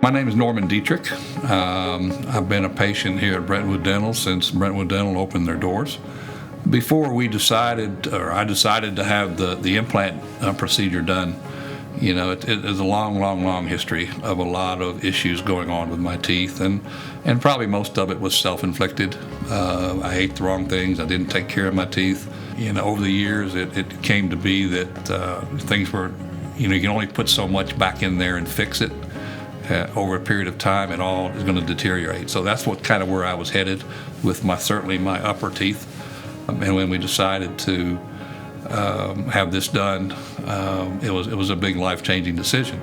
My name is Norman Dietrich. I've been a patient here at Brentwood Dental since Brentwood Dental opened their doors. Before I decided to have the implant procedure done, it is a long history of a lot of issues going on with my teeth, and probably most of it was self-inflicted. I ate the wrong things. I didn't take care of my teeth. Over the years, it came to be that things were, you can only put so much back in there and fix it. Over a period of time, it all is going to deteriorate. So that's where I was headed with certainly my upper teeth. And when we decided to have this done, it was a big life-changing decision.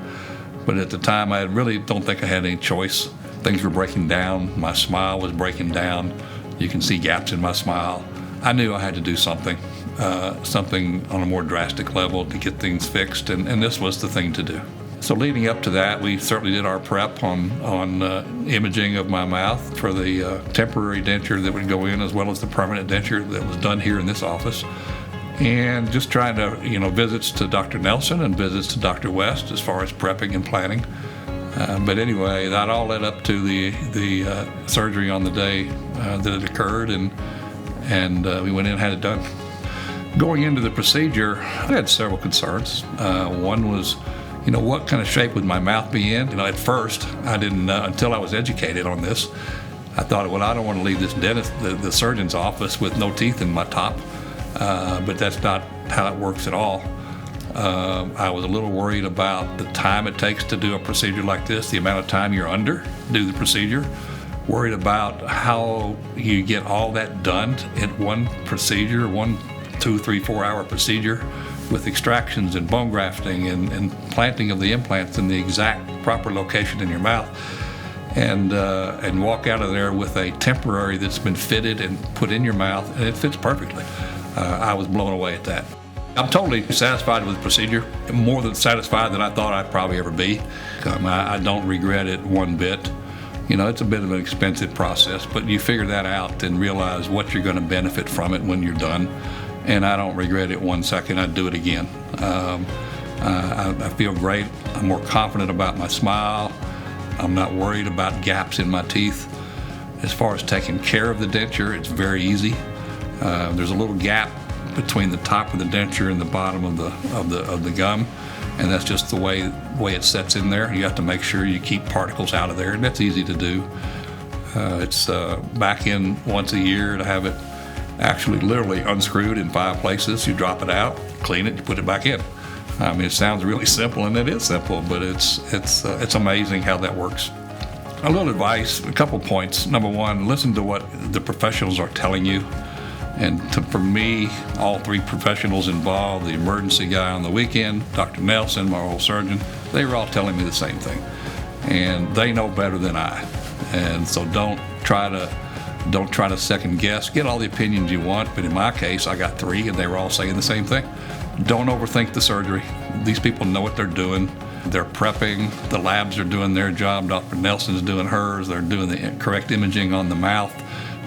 But at the time, I really don't think I had any choice. Things were breaking down. My smile was breaking down. You can see gaps in my smile. I knew I had to do something on a more drastic level to get things fixed, and this was the thing to do. So leading up to that, we certainly did our prep on imaging of my mouth for the temporary denture that would go in, as well as the permanent denture that was done here in this office. And just trying to, visits to Dr. Nelson and visits to Dr. West as far as prepping and planning. But anyway, that all led up to the surgery on the day that it occurred, and we went in and had it done. Going into the procedure, I had several concerns. One was, what kind of shape would my mouth be in? At first, I didn't know until I was educated on this. I thought, well, I don't want to leave this dentist, the surgeon's office, with no teeth in my top. But that's not how it works at all. I was a little worried about the time it takes to do a procedure like this, the amount of time you're under to do the procedure. Worried about how you get all that done in one procedure, 1, 2, 3, 4 hour procedure, with extractions and bone grafting and planting of the implants in the exact proper location in your mouth, and walk out of there with a temporary that's been fitted and put in your mouth, and it fits perfectly. I was blown away at that. I'm totally satisfied with the procedure, more than satisfied than I thought I'd probably ever be. I don't regret it one bit. It's a bit of an expensive process, but you figure that out and realize what you're going to benefit from it when you're done. And I don't regret it 1 second. I'd do it again. I feel great. I'm more confident about my smile. I'm not worried about gaps in my teeth. As far as taking care of the denture, it's very easy. There's a little gap between the top of the denture and the bottom of the gum, and that's just the way it sets in there. You have to make sure you keep particles out of there, and that's easy to do. It's back in once a year to have it actually literally unscrewed in 5 places. You drop it out, clean it, you put it back in. It sounds really simple, and it is simple, but it's amazing how that works. A little advice, a couple points. Number one, listen to what the professionals are telling you. And for me, all 3 professionals involved, the emergency guy on the weekend, Dr. Nelson, my oral surgeon, they were all telling me the same thing. And they know better than I. And so don't try to second guess. Get all the opinions you want, but in my case, I got 3, and they were all saying the same thing. Don't overthink the surgery. These people know what they're doing. They're prepping. The labs are doing their job. Dr. Nelson's doing hers. They're doing the correct imaging on the mouth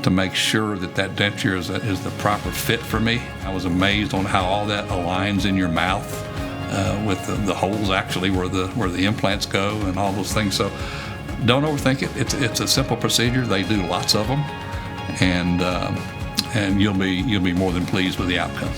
to make sure that denture is the proper fit for me. I was amazed on how all that aligns in your mouth with the holes actually where the implants go and all those things. So don't overthink it. It's a simple procedure. They do lots of them, and you'll be more than pleased with the outcome.